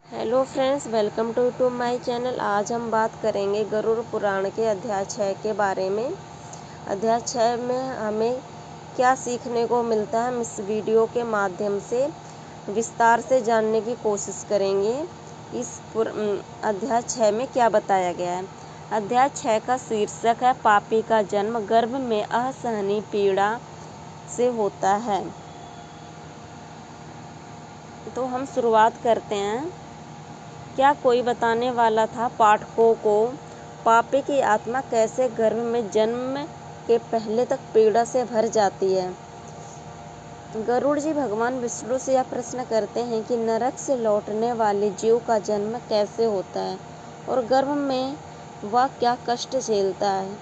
Hello friends, welcome to my channel. आज हम बात करेंगे गरुड़ पुराण के अध्याय 6 के बारे में। अध्याय 6 में हमें क्या सीखने को मिलता है, हम इस वीडियो के माध्यम से विस्तार से जानने की कोशिश करेंगे। इस अध्याय 6 में क्या बताया गया है। अध्याय 6 का शीर्षक है पापी का जन्म गर्भ में असहनीय पीड़ा से होता है। तो हम शुरुआत करते हैं। क्या कोई बताने वाला था पाठकों को पापी की आत्मा कैसे गर्भ में जन्म के पहले तक पीड़ा से भर जाती है। गरुड़ जी भगवान विष्णु से यह प्रश्न करते हैं कि नरक से लौटने वाले जीव का जन्म कैसे होता है और गर्भ में वह क्या कष्ट झेलता है।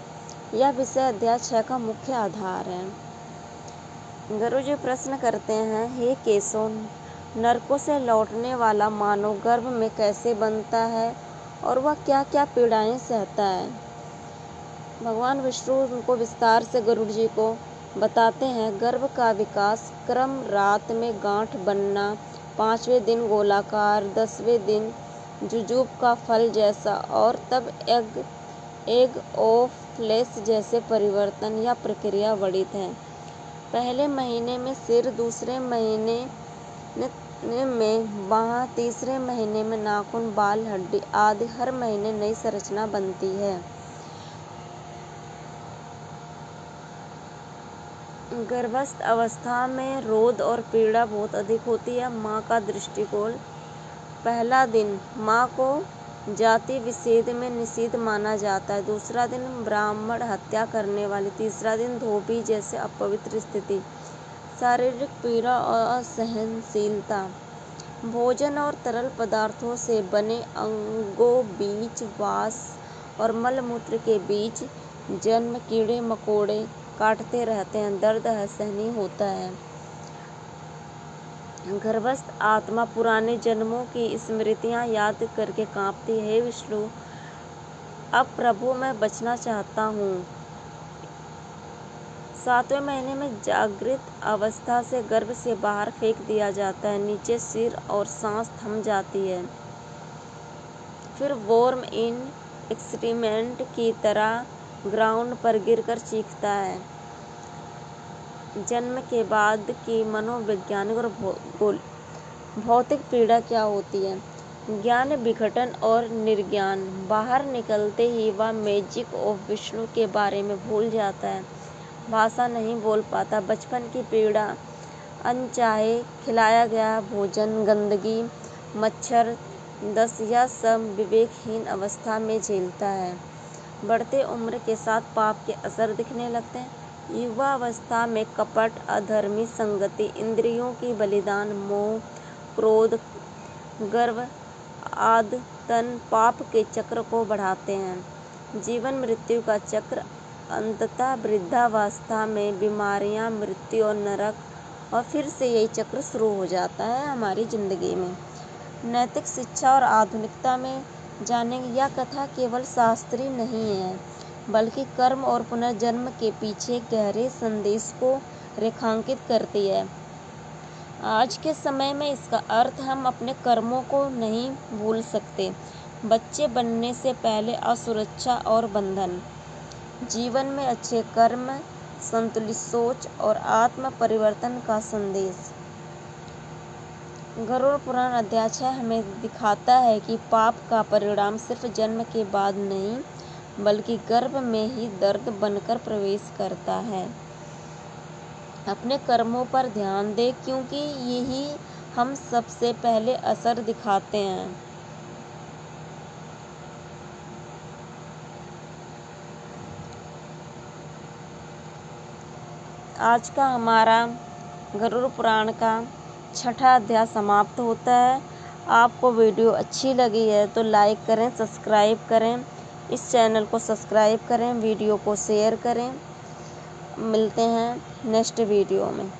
यह विषय अध्याय 6 का मुख्य आधार है। गरुड़ जी प्रश्न करते हैं, हे केशव, नरकों से लौटने वाला मानव गर्भ में कैसे बनता है और वह क्या क्या पीड़ाएं सहता है। भगवान विष्णु उनको विस्तार से गरुड़ जी को बताते हैं। गर्भ का विकास क्रम, रात में गांठ बनना, 5वें दिन गोलाकार, 10वें दिन जुजुब का फल जैसा और तब एग ऑफ फ्लेश जैसे परिवर्तन। यह प्रक्रिया वर्णित है। पहले महीने में सिर, दूसरे महीने में बाह, तीसरे महीने में नाखून, बाल, हड्डी आदि हर महीने नई संरचना बनती है। गर्भस्थ अवस्था में रोध और पीड़ा बहुत अधिक होती है। माँ का दृष्टिकोण, पहला दिन माँ को जाति विच्छेद में निषिद्ध माना जाता है, दूसरा दिन ब्राह्मण हत्या करने वाली, तीसरा दिन धोबी जैसे अपवित्र स्थिति, शारीरिक पीड़ा और असहनशीलता, भोजन और तरल पदार्थों से बने अंगों बीच वास और मलमूत्र के बीच जन्म, कीड़े मकोड़े काटते रहते हैं, दर्द असहनीय होता है। गर्भस्थ आत्मा पुराने जन्मों की स्मृतियां याद करके कांपती है। हे विष्णु, अब प्रभु मैं बचना चाहता हूँ। 7वें महीने में जागृत अवस्था से गर्भ से बाहर फेंक दिया जाता है। नीचे सिर और सांस थम जाती है। फिर वॉर्म इन एक्सक्रीमेंट की तरह ग्राउंड पर गिरकर चीखता है। जन्म के बाद की मनोवैज्ञानिक और भौतिक पीड़ा क्या होती है। ज्ञान विघटन और निर्ज्ञान, बाहर निकलते ही वह मैजिक ऑफ विष्णु के बारे में भूल जाता है, भाषा नहीं बोल पाता। बचपन की पीड़ा, अनचाहे खिलाया गया भोजन, गंदगी, मच्छर, दस्त, यह सब विवेकहीन अवस्था में झेलता है। बढ़ते उम्र के साथ पाप के असर दिखने लगते हैं। युवा अवस्था में कपट, अधर्मी संगति, इंद्रियों की बलिदान, मोह, क्रोध, गर्व आदि तन पाप के चक्र को बढ़ाते हैं। जीवन मृत्यु का चक्र, अंततः वृद्धावस्था में बीमारियां, मृत्यु और नरक, और फिर से यही चक्र शुरू हो जाता है हमारी जिंदगी में। नैतिक शिक्षा और आधुनिकता में जानेंगे। यह कथा केवल शास्त्रीय नहीं है, बल्कि कर्म और पुनर्जन्म के पीछे गहरे संदेश को रेखांकित करती है। आज के समय में इसका अर्थ हम अपने कर्मों को नहीं भूल सकते। बच्चे बनने से पहले असुरक्षा और बंधन, जीवन में अच्छे कर्म, संतुलित सोच और आत्म परिवर्तन का संदेश। गरुड़ पुराण अध्याय 6 हमें दिखाता है कि पाप का परिणाम सिर्फ जन्म के बाद नहीं, बल्कि गर्भ में ही दर्द बनकर प्रवेश करता है। अपने कर्मों पर ध्यान दें, क्योंकि यही हम सबसे पहले असर दिखाते हैं। आज का हमारा गरुड़ पुराण का 6ठा अध्याय समाप्त होता है। आपको वीडियो अच्छी लगी है तो लाइक करें, सब्सक्राइब करें, इस चैनल को सब्सक्राइब करें, वीडियो को शेयर करें। मिलते हैं नेक्स्ट वीडियो में।